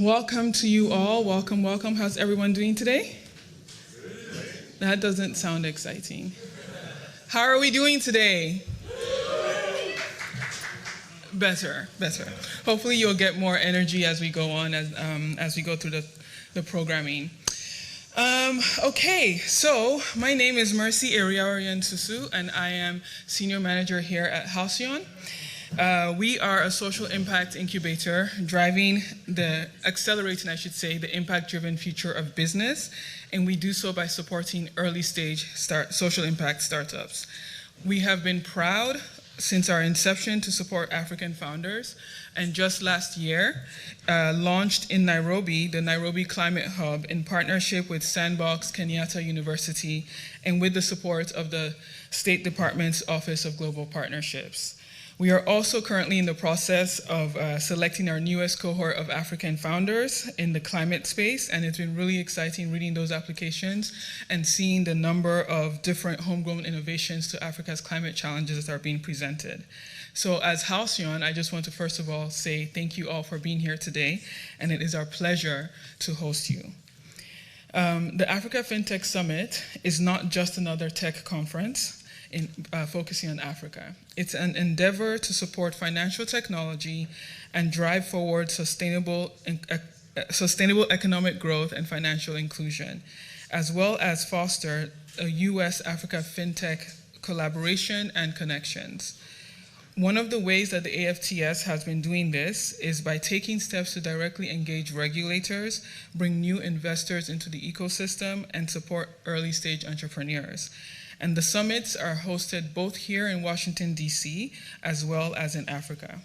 Welcome to you all. Welcome, welcome. How's everyone doing today? That doesn't sound exciting. How are we doing today? Better. Hopefully you'll get more energy as we go on, as we go through the programming. Okay, so my name is Mercy Eriarian Susu, and I am Senior Manager here at Halcyon. We are a social impact incubator accelerating the impact-driven future of business, and we do so by supporting early-stage social impact startups. We have been proud since our inception to support African founders, and just last year launched in Nairobi, the Nairobi Climate Hub in partnership with Sandbox Kenyatta University and with the support of the State Department's Office of Global Partnerships. We are also currently in the process of selecting our newest cohort of African founders in the climate space, and it's been really exciting reading those applications and seeing the number of different homegrown innovations to Africa's climate challenges that are being presented. So as Halcyon, I just want to first of all say thank you all for being here today, and it is our pleasure to host you. The Africa FinTech Summit is not just another tech conference focusing on Africa. It's an endeavor to support financial technology and drive forward sustainable economic growth and financial inclusion, as well as foster a US-Africa FinTech collaboration and connections. One of the ways that the AFTS has been doing this is by taking steps to directly engage regulators, bring new investors into the ecosystem, and support early-stage entrepreneurs. And the summits are hosted both here in Washington, D.C., as well as in Africa.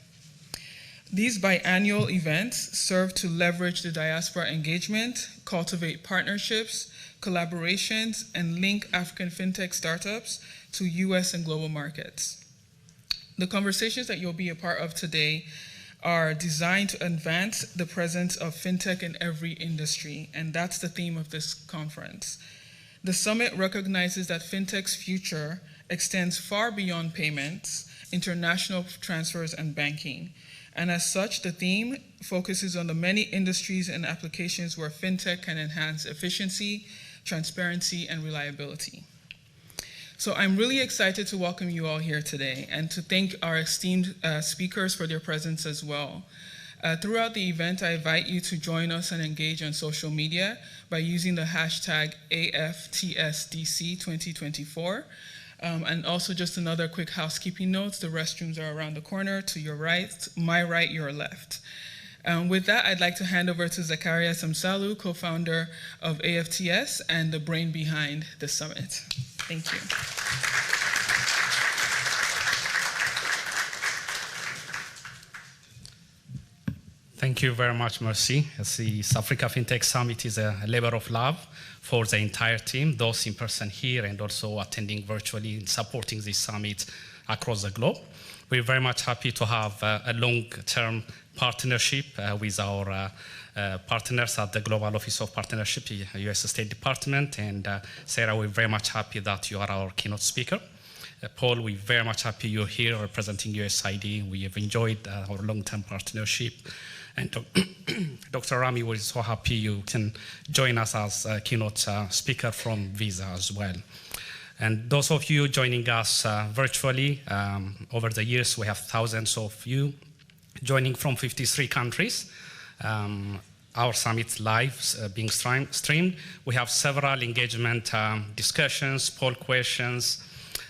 These biannual events serve to leverage the diaspora engagement, cultivate partnerships, collaborations, and link African fintech startups to U.S. and global markets. The conversations that you'll be a part of today are designed to advance the presence of fintech in every industry, and that's the theme of this conference. The summit recognizes that fintech's future extends far beyond payments, international transfers, and banking. And as such, the theme focuses on the many industries and applications where fintech can enhance efficiency, transparency, and reliability. So I'm really excited to welcome you all here today and to thank our esteemed speakers for their presence as well. Throughout the event, I invite you to join us and engage on social media by using the hashtag AFTSDC24. And also just another quick housekeeping note, the restrooms are around the corner to your right, my right, your left. With that, I'd like to hand over to Zakaria Samsalu, co-founder of AFTS and the brain behind the summit. Thank you. Thank you very much, Mercy. This Africa FinTech Summit is a labor of love for the entire team, those in person here and also attending virtually and supporting this summit across the globe. We're very much happy to have a long-term partnership with our partners at the Global Office of Partnership, US State Department. And Sarah, we're very much happy that you are our keynote speaker. Paul, we're very much happy you're here representing USAID. We have enjoyed our long-term partnership. And Dr. Rami, we're so happy you can join us as a keynote speaker from Visa as well. And those of you joining us virtually, over the years, we have thousands of you joining from 53 countries. Our summit live being streamed. We have several engagement discussions, poll questions.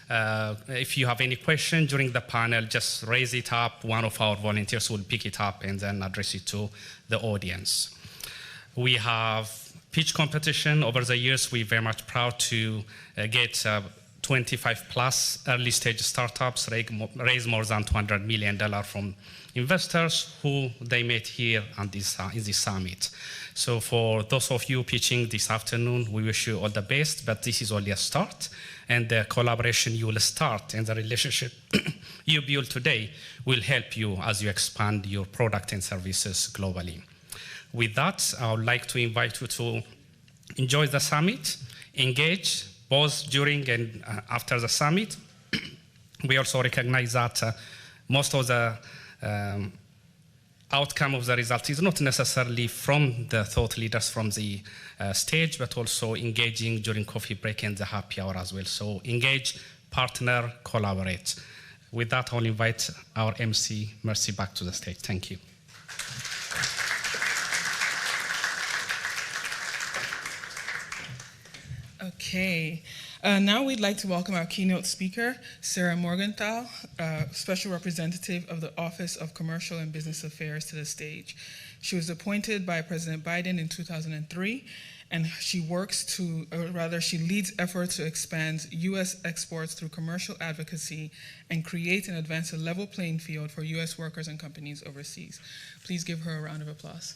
If you have any question during the panel, just raise it up. One of our volunteers will pick it up and then address it to the audience. We have pitch competition. Over the years, we're very much proud to get 25 plus early stage startups raise more than $200 million from investors who they met here in this summit. So for those of you pitching this afternoon, we wish you all the best, but this is only a start. And the collaboration you will start and the relationship you build today will help you as you expand your product and services globally. With that, I would like to invite you to enjoy the summit, engage both during and after the summit. We also recognize that most of the outcome of the result is not necessarily from the thought leaders from the stage, but also engaging during coffee break and the happy hour as well. So engage, partner, collaborate. With that, I'll invite our MC, Mercy, back to the stage. Thank you. Okay. Now we'd like to welcome our keynote speaker, Sarah Morgenthau, Special Representative of the Office of Commercial and Business Affairs, to the stage. She was appointed by President Biden in 2003, and she she leads efforts to expand U.S. exports through commercial advocacy and create and advance a level playing field for U.S. workers and companies overseas. Please give her a round of applause.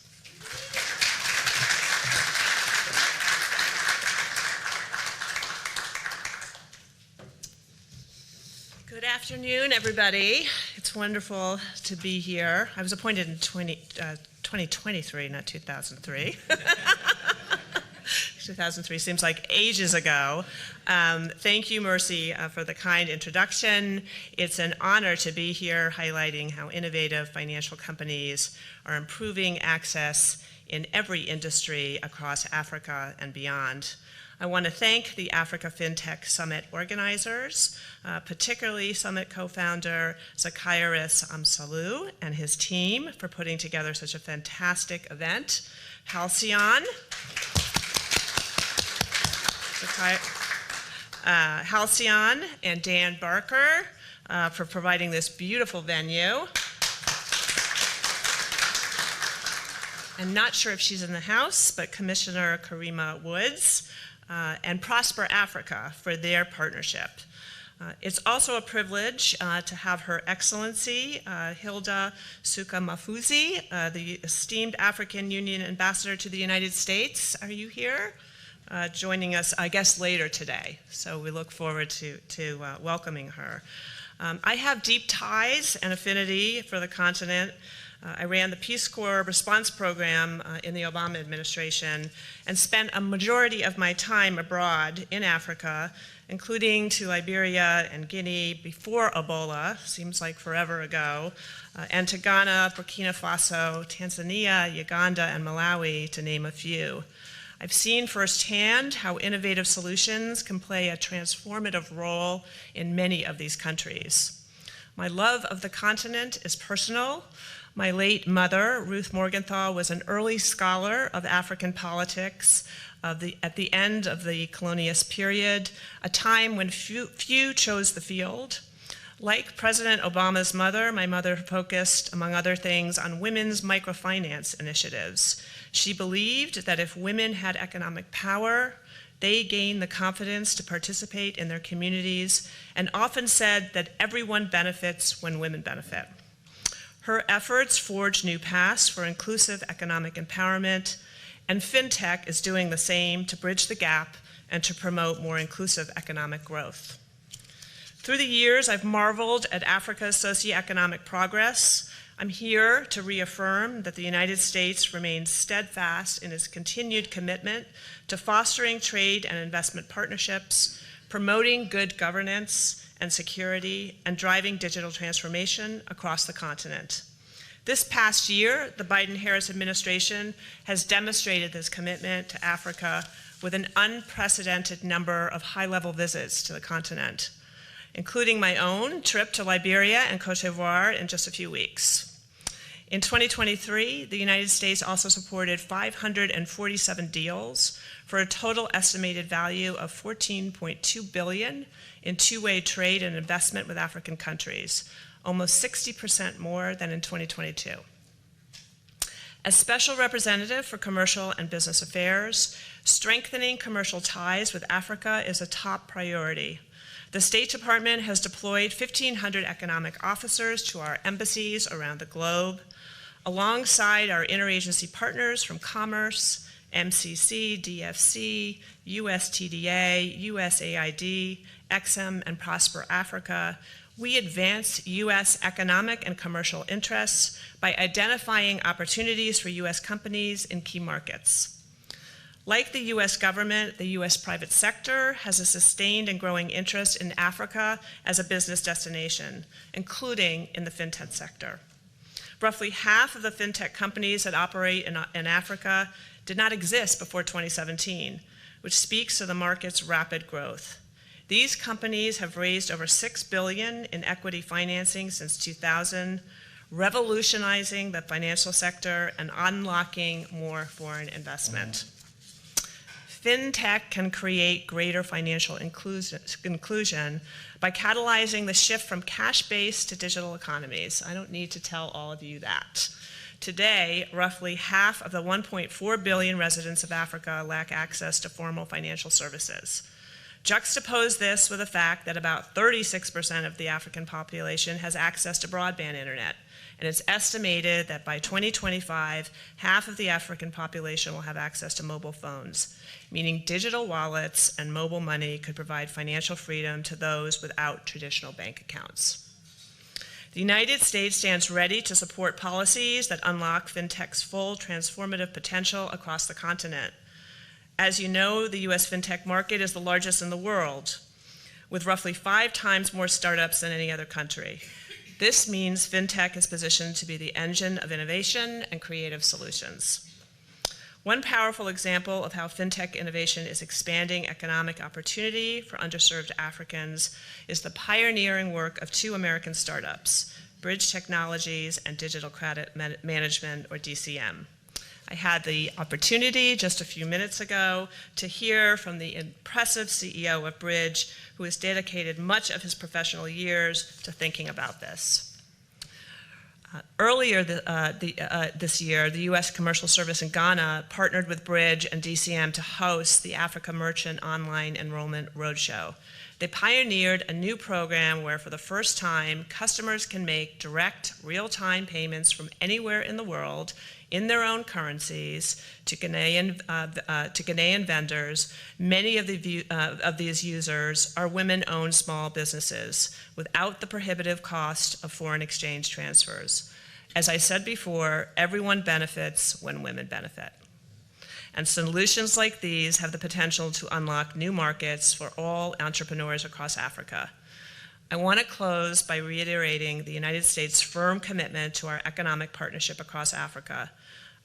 Good afternoon, everybody. It's wonderful to be here. I was appointed in 2023, not 2003. 2003 seems like ages ago. Thank you, Mercy, for the kind introduction. It's an honor to be here highlighting how innovative financial companies are improving access in every industry across Africa and beyond. I want to thank the Africa FinTech Summit organizers, particularly Summit co-founder Zacharias Amsalu and his team for putting together such a fantastic event. Halcyon and Dan Barker for providing this beautiful venue. I'm not sure if she's in the house, but Commissioner Karima Woods and Prosper Africa for their partnership. It's also a privilege to have Her Excellency Hilda Suka Mafuzi, the esteemed African Union Ambassador to the United States. Are you here? Joining us, I guess, later today. So we look forward to welcoming her. I have deep ties and affinity for the continent. I ran the Peace Corps response program in the Obama administration and spent a majority of my time abroad in Africa, including to Liberia and Guinea before Ebola, seems like forever ago, and to Ghana, Burkina Faso, Tanzania, Uganda, and Malawi, to name a few. I've seen firsthand how innovative solutions can play a transformative role in many of these countries. My love of the continent is personal. My late mother, Ruth Morgenthau, was an early scholar of African politics at the end of the colonialist period, a time when few chose the field. Like President Obama's mother, my mother focused, among other things, on women's microfinance initiatives. She believed that if women had economic power, they gained the confidence to participate in their communities, and often said that everyone benefits when women benefit. Her efforts forged new paths for inclusive economic empowerment, and FinTech is doing the same to bridge the gap and to promote more inclusive economic growth. Through the years, I've marveled at Africa's socioeconomic progress. I'm here to reaffirm that the United States remains steadfast in its continued commitment to fostering trade and investment partnerships, promoting good governance and security, and driving digital transformation across the continent. This past year, the Biden-Harris administration has demonstrated this commitment to Africa with an unprecedented number of high-level visits to the continent, including my own trip to Liberia and Cote d'Ivoire in just a few weeks. In 2023, the United States also supported 547 deals for a total estimated value of $14.2 billion in two-way trade and investment with African countries, almost 60% more than in 2022. As Special Representative for Commercial and Business Affairs, strengthening commercial ties with Africa is a top priority. The State Department has deployed 1,500 economic officers to our embassies around the globe, alongside our interagency partners from Commerce, MCC, DFC, USTDA, USAID, EXIM, and Prosper Africa. We advance U.S. economic and commercial interests by identifying opportunities for U.S. companies in key markets. Like the U.S. government, the U.S. private sector has a sustained and growing interest in Africa as a business destination, including in the fintech sector. Roughly half of the fintech companies that operate in Africa did not exist before 2017, which speaks to the market's rapid growth. These companies have raised over $6 billion in equity financing since 2000, revolutionizing the financial sector and unlocking more foreign investment. Fintech can create greater financial inclusion by catalyzing the shift from cash-based to digital economies. I don't need to tell all of you that. Today, roughly half of the 1.4 billion residents of Africa lack access to formal financial services. Juxtapose this with the fact that about 36% of the African population has access to broadband internet, and it's estimated that by 2025, half of the African population will have access to mobile phones, meaning digital wallets and mobile money could provide financial freedom to those without traditional bank accounts. The United States stands ready to support policies that unlock fintech's full transformative potential across the continent. As you know, the US fintech market is the largest in the world, with roughly 5 times more startups than any other country. This means fintech is positioned to be the engine of innovation and creative solutions. One powerful example of how fintech innovation is expanding economic opportunity for underserved Africans is the pioneering work of 2 American startups, Bridge Technologies and Digital Credit Management, or DCM. I had the opportunity just a few minutes ago to hear from the impressive CEO of Bridge, who has dedicated much of his professional years to thinking about this. Earlier this year, the U.S. Commercial Service in Ghana partnered with Bridge and DCM to host the Africa Merchant Online Enrollment Roadshow. They pioneered a new program where, for the first time, customers can make direct, real-time payments from anywhere in the world in their own currencies to Ghanaian vendors. Many of these users are women-owned small businesses without the prohibitive cost of foreign exchange transfers. As I said before, everyone benefits when women benefit. And solutions like these have the potential to unlock new markets for all entrepreneurs across Africa. I want to close by reiterating the United States' firm commitment to our economic partnership across Africa.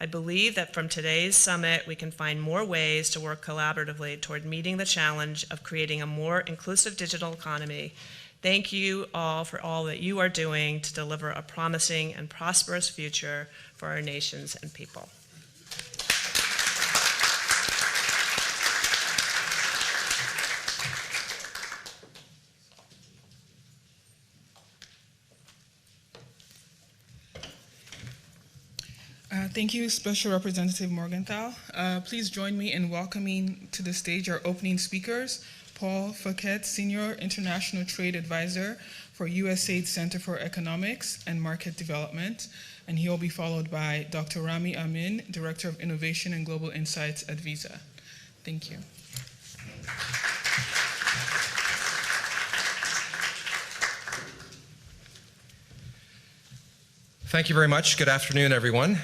I believe that from today's summit, we can find more ways to work collaboratively toward meeting the challenge of creating a more inclusive digital economy. Thank you all for all that you are doing to deliver a promising and prosperous future for our nations and people. Thank you, Special Representative Morgenthau. Please join me in welcoming to the stage our opening speakers, Paul Fouquet, Senior International Trade Advisor for USAID Center for Economics and Market Development, and he will be followed by Dr. Rami Amin, Director of Innovation and Global Insights at Visa. Thank you. Thank you very much. Good afternoon, everyone.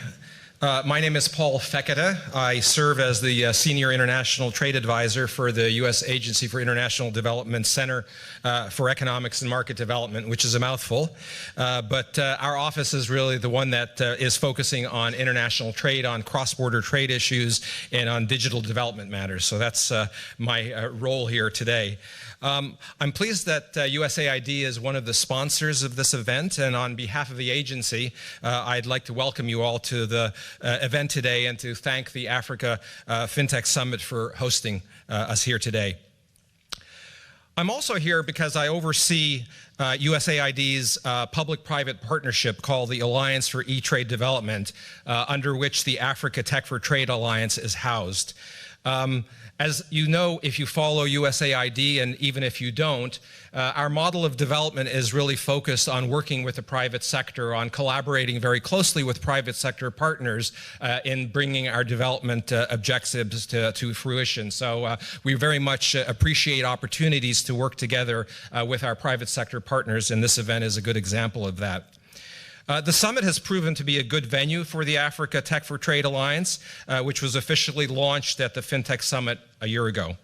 My name is Paul Fouquet. I serve as the Senior International Trade Advisor for the U.S. Agency for International Development Center for Economics and Market Development, which is a mouthful. But our office is really the one that is focusing on international trade, on cross-border trade issues, and on digital development matters. So that's my role here today. I'm pleased that USAID is one of the sponsors of this event, and on behalf of the agency, I'd like to welcome you all to the event today and to thank the Africa FinTech Summit for hosting us here today. I'm also here because I oversee USAID's public-private partnership called the Alliance for E-Trade Development, under which the Africa Tech for Trade Alliance is housed. As you know, if you follow USAID, and even if you don't, our model of development is really focused on working with the private sector, on collaborating very closely with private sector partners in bringing our development objectives to fruition. So we very much appreciate opportunities to work together with our private sector partners, and this event is a good example of that. The summit has proven to be a good venue for the Africa Tech for Trade Alliance, which was officially launched at the FinTech Summit a year ago.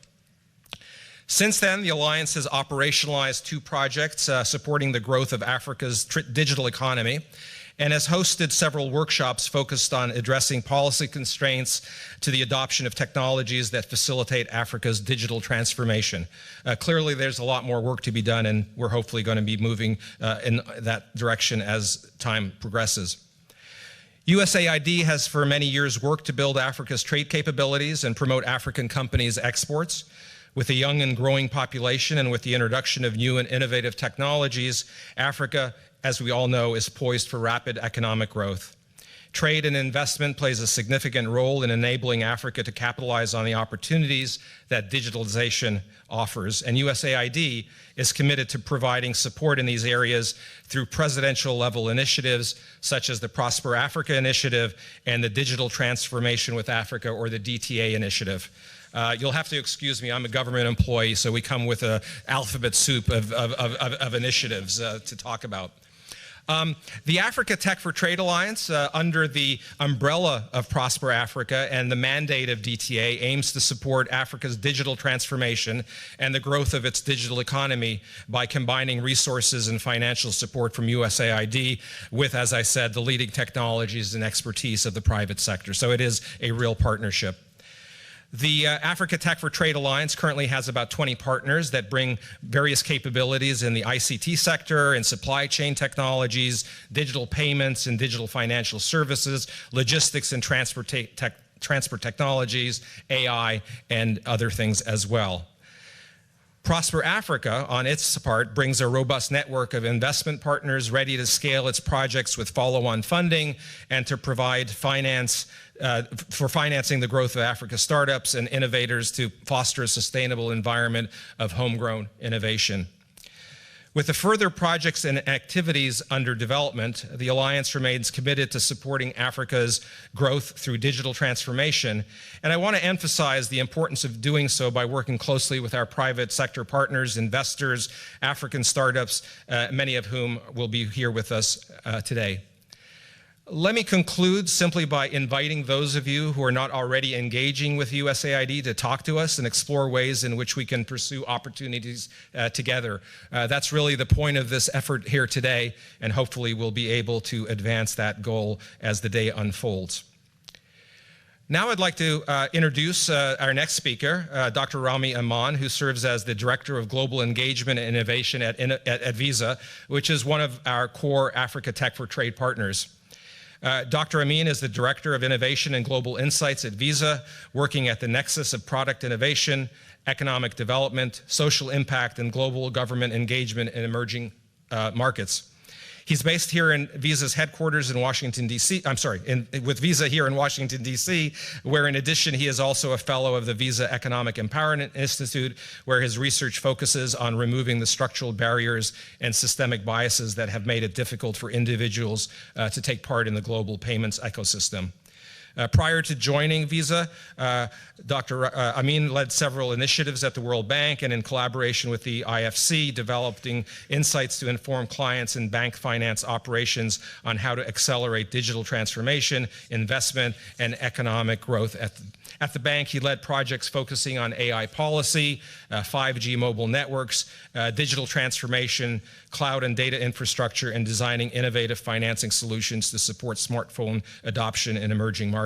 Since then, the Alliance has operationalized 2 projects supporting the growth of Africa's digital economy. and has hosted several workshops focused on addressing policy constraints to the adoption of technologies that facilitate Africa's digital transformation. Clearly, there's a lot more work to be done, and we're hopefully going to be moving in that direction as time progresses. USAID has for many years worked to build Africa's trade capabilities and promote African companies' exports. With a young and growing population and with the introduction of new and innovative technologies, Africa, as we all know, is poised for rapid economic growth. Trade and investment plays a significant role in enabling Africa to capitalize on the opportunities that digitalization offers, and USAID is committed to providing support in these areas through presidential-level initiatives such as the Prosper Africa Initiative and the Digital Transformation with Africa, or the DTA initiative. You'll have to excuse me, I'm a government employee, so we come with an alphabet soup of initiatives to talk about. The Africa Tech for Trade Alliance, under the umbrella of Prosper Africa and the mandate of DTA, aims to support Africa's digital transformation and the growth of its digital economy by combining resources and financial support from USAID with, as I said, the leading technologies and expertise of the private sector. So it is a real partnership. The Africa Tech for Trade Alliance currently has about 20 partners that bring various capabilities in the ICT sector and supply chain technologies, digital payments and digital financial services, logistics and transport technologies, AI, and other things as well. Prosper Africa, on its part, brings a robust network of investment partners ready to scale its projects with follow-on funding and to provide finance for financing the growth of Africa's startups and innovators to foster a sustainable environment of homegrown innovation. With the further projects and activities under development, the Alliance remains committed to supporting Africa's growth through digital transformation. And I want to emphasize the importance of doing so by working closely with our private sector partners, investors, African startups, many of whom will be here with us today. Let me conclude simply by inviting those of you who are not already engaging with USAID to talk to us and explore ways in which we can pursue opportunities together. That's really the point of this effort here today, and hopefully we'll be able to advance that goal as the day unfolds. Now I'd like to introduce our next speaker, Dr. Rami Aman, who serves as the Director of Global Engagement and Innovation at Visa, which is one of our core Africa Tech for Trade partners. Dr. Amin is the Director of Innovation and Global Insights at Visa, working at the nexus of product innovation, economic development, social impact, and global government engagement in emerging markets. He's based here in Visa's headquarters in Washington, D.C. With Visa here in Washington, D.C., where in addition he is also a fellow of the Visa Economic Empowerment Institute, where his research focuses on removing the structural barriers and systemic biases that have made it difficult for individuals to take part in the global payments ecosystem. Prior to joining Visa, Dr. Amin led several initiatives at the World Bank and in collaboration with the IFC, developing insights to inform clients in bank finance operations on how to accelerate digital transformation, investment, and economic growth at the bank. He led projects focusing on AI policy, 5G mobile networks, digital transformation, cloud and data infrastructure, and designing innovative financing solutions to support smartphone adoption in emerging markets.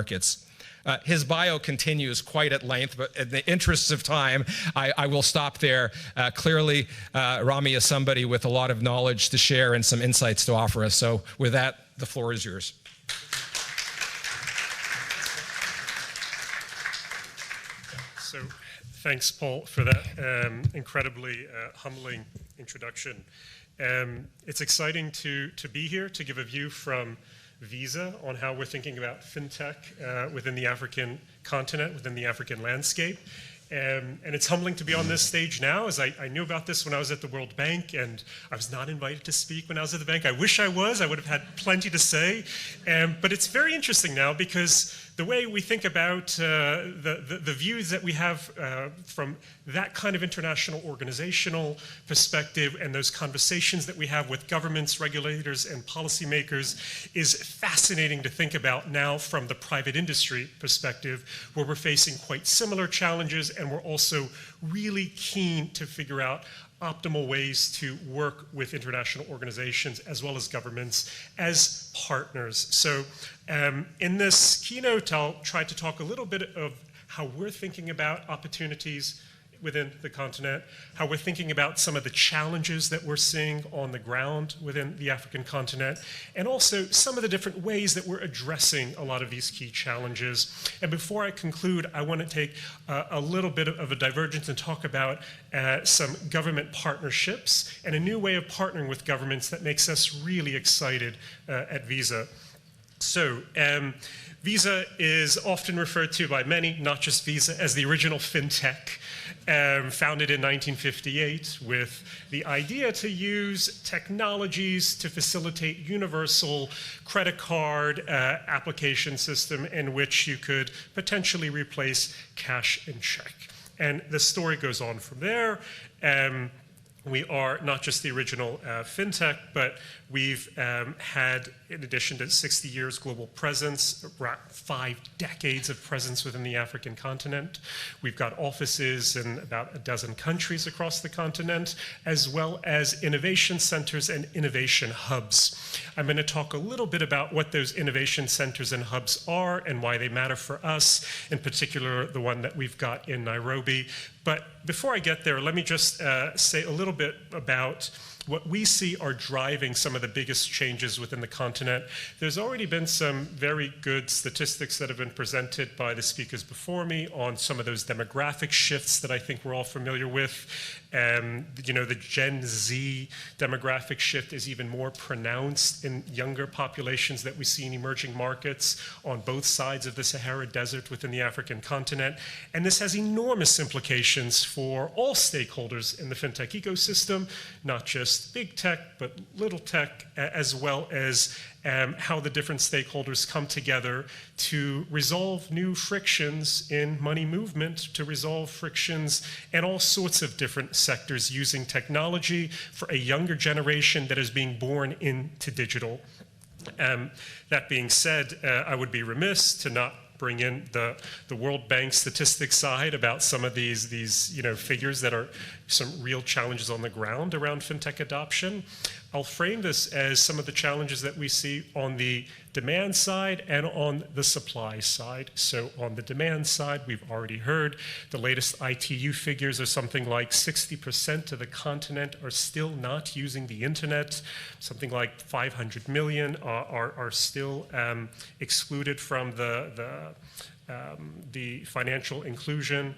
His bio continues quite at length, but in the interests of time, I will stop there. Clearly, Rami is somebody with a lot of knowledge to share and some insights to offer us. So with that, the floor is yours. So thanks, Paul, for that incredibly humbling introduction. It's exciting to be here to give a view from Visa on how we're thinking about fintech within the African continent, within the African landscape. And it's humbling to be on this stage now, as I knew about this when I was at the World Bank, and I was not invited to speak when I was at the bank. I wish I was. I would have had plenty to say. But it's very interesting now because the way we think about the views that we have from that kind of international organizational perspective and those conversations that we have with governments, regulators, and policymakers is fascinating to think about now from the private industry perspective, where we're facing quite similar challenges, and we're also really keen to figure out optimal ways to work with international organizations as well as governments as partners. So in this keynote, I'll try to talk a little bit of how we're thinking about opportunities within the continent, how we're thinking about some of the challenges that we're seeing on the ground within the African continent, and also some of the different ways that we're addressing a lot of these key challenges. And before I conclude, I want to take a little bit of a divergence and talk about some government partnerships and a new way of partnering with governments that makes us really excited at Visa. So, Visa is often referred to by many, not just Visa, as the original fintech, founded in 1958 with the idea to use technologies to facilitate universal credit card application system in which you could potentially replace cash and check. And the story goes on from there. We are not just the original fintech, but we've had, in addition to 60 years global presence, around 5 decades of presence within the African continent. We've got offices in about a dozen countries across the continent, as well as innovation centers and innovation hubs. I'm going to talk a little bit about what those innovation centers and hubs are and why they matter for us, in particular the one that we've got in Nairobi. But before I get there, let me just say a little bit about what we see are driving some of the biggest changes within the continent. There's already been some very good statistics that have been presented by the speakers before me on some of those demographic shifts that I think we're all familiar with. You know, the Gen Z demographic shift is even more pronounced in younger populations that we see in emerging markets on both sides of the Sahara Desert within the African continent. And this has enormous implications for all stakeholders in the fintech ecosystem, not just big tech, but little tech, as well as how the different stakeholders come together to resolve new frictions in money movement, to resolve frictions in all sorts of different sectors using technology for a younger generation that is being born into digital. That being said, I would be remiss to not bring in the World Bank statistics side about some of these figures that are some real challenges on the ground around fintech adoption. I'll frame this as some of the challenges that we see on the demand side and on the supply side. So on the demand side, we've already heard the latest ITU figures are something like 60% of the continent are still not using the internet. Something like 500 million are still excluded from the financial inclusion.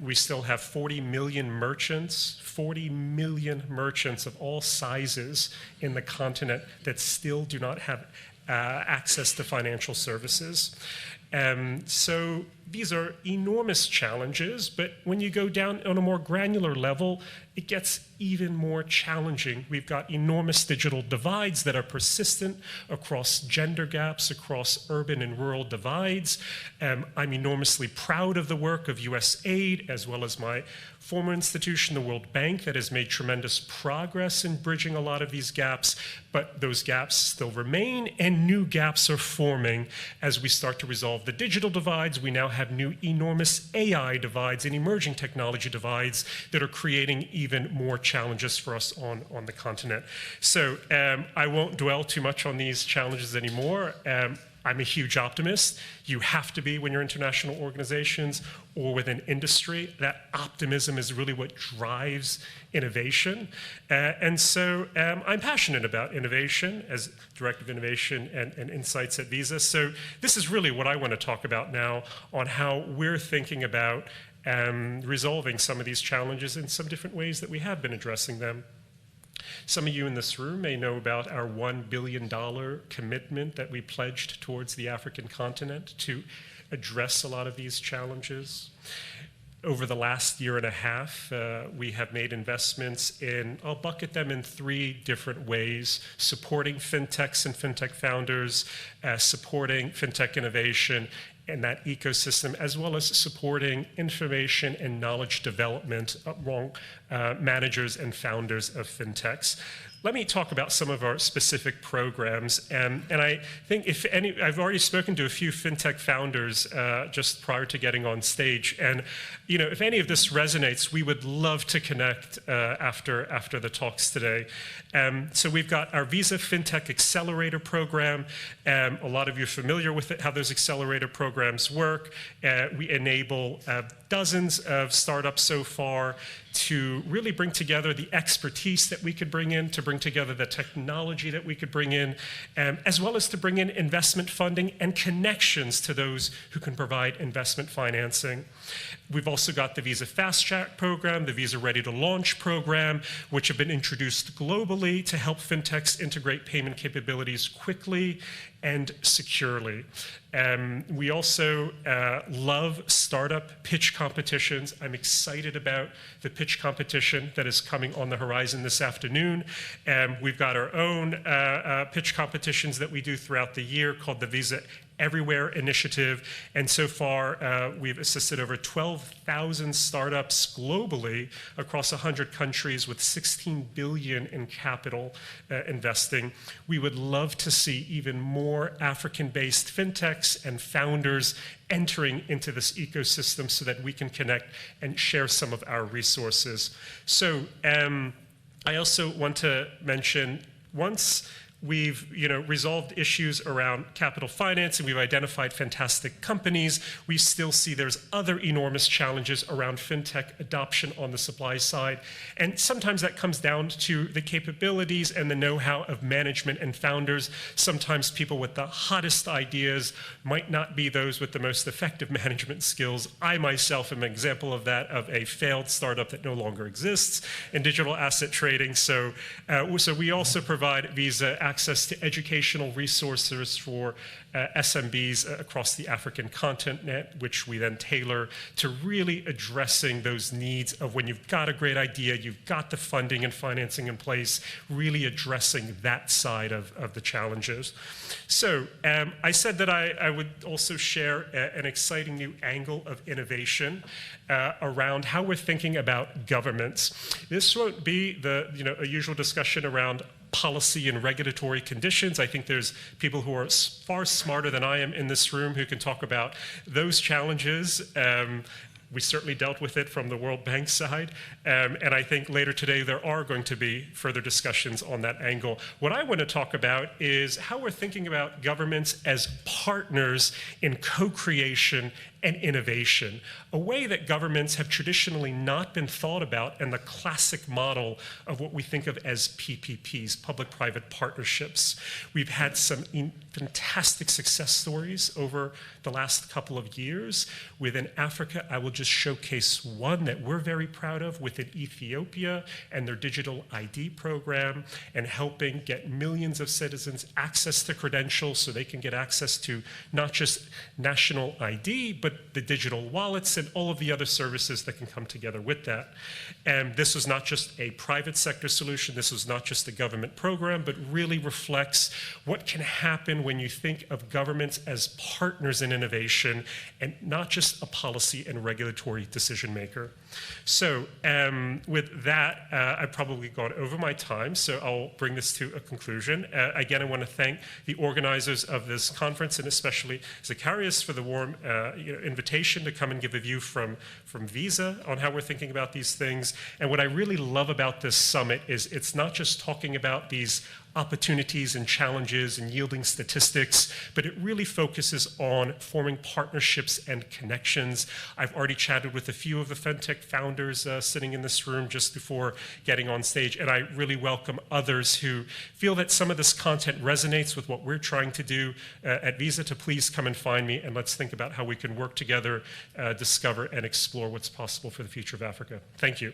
We still have 40 million merchants of all sizes in the continent that still do not have access to financial services. So these are enormous challenges, but when you go down on a more granular level, it gets even more challenging. We've got enormous digital divides that are persistent across gender gaps, across urban and rural divides. I'm enormously proud of the work of USAID, as well as my former institution, the World Bank, that has made tremendous progress in bridging a lot of these gaps, but those gaps still remain, and new gaps are forming as we start to resolve the digital divides. We now have new enormous AI divides and emerging technology divides that are creating even more challenges for us on the continent. So I won't dwell too much on these challenges anymore. I'm a huge optimist. You have to be when you're international organizations or within industry. That optimism is really what drives innovation. And so I'm passionate about innovation as Director of Innovation and Insights at Visa. So this is really what I want to talk about now on how we're thinking about resolving some of these challenges in some different ways that we have been addressing them. Some of you in this room may know about our $1 billion commitment that we pledged towards the African continent to address a lot of these challenges. Over the last year and a half, we have made investments in, I'll bucket them in 3 different ways: supporting fintechs and fintech founders, supporting fintech innovation, and that ecosystem, as well as supporting information and knowledge development among managers and founders of fintechs. let me talk about some of our specific programs. And I think I've already spoken to a few fintech founders just prior to getting on stage. And if any of this resonates, we would love to connect after the talks today. So we've got our Visa FinTech Accelerator Program. A lot of you are familiar with it, how those accelerator programs work. We enable dozens of startups so far to really bring together the expertise that we could bring in, to bring together the technology that we could bring in, as well as to bring in investment funding and connections to those who can provide investment financing. We've also got the Visa Fast Track program, the Visa Ready to Launch program, which have been introduced globally to help fintechs integrate payment capabilities quickly and securely. We also love startup pitch competitions. I'm excited about the pitch competition that is coming on the horizon this afternoon. We've got our own pitch competitions that we do throughout the year called the Visa Everywhere Initiative, and so far we've assisted over 12,000 startups globally across 100 countries with 16 billion in capital investing. We would love to see even more African-based fintechs and founders entering into this ecosystem so that we can connect and share some of our resources. So I also want to mention, once we've resolved issues around capital financing, we've identified fantastic companies, we still see there's other enormous challenges around fintech adoption on the supply side. And sometimes that comes down to the capabilities and the know-how of management and founders. Sometimes people with the hottest ideas might not be those with the most effective management skills. I myself am an example of that, of a failed startup that no longer exists in digital asset trading. So we also provide Visa access to educational resources for SMBs across the African continent, which we then tailor to really addressing those needs of when you've got a great idea, you've got the funding and financing in place, really addressing that side of the challenges. So I said that I would also share an exciting new angle of innovation around how we're thinking about governments. This won't be a usual discussion around policy and regulatory conditions. I think there's people who are far smarter than I am in this room who can talk about those challenges. We certainly dealt with it from the World Bank side. And I think later today there are going to be further discussions on that angle. What I want to talk about is how we're thinking about governments as partners in co-creation and innovation, a way that governments have traditionally not been thought about in the classic model of what we think of as PPPs, public-private partnerships. We've had some fantastic success stories over the last couple of years. Within Africa, I will just showcase one that we're very proud of within Ethiopia and their digital ID program, and helping get millions of citizens access to credentials so they can get access to not just national ID, but the digital wallets and all of the other services that can come together with that. And this was not just a private sector solution, this was not just a government program, but really reflects what can happen when you think of governments as partners in innovation and not just a policy and regulatory decision maker. So with that, I've probably gone over my time, so I'll bring this to a conclusion. Again, I want to thank the organizers of this conference, and especially Zacharias for the warm invitation to come and give a view from Visa on how we're thinking about these things. And what I really love about this summit is it's not just talking about these opportunities and challenges and yielding statistics, but it really focuses on forming partnerships and connections. I've already chatted with a few of the FinTech founders sitting in this room just before getting on stage, and I really welcome others who feel that some of this content resonates with what we're trying to do at Visa to please come and find me, and let's think about how we can work together, discover and explore what's possible for the future of Africa. Thank you.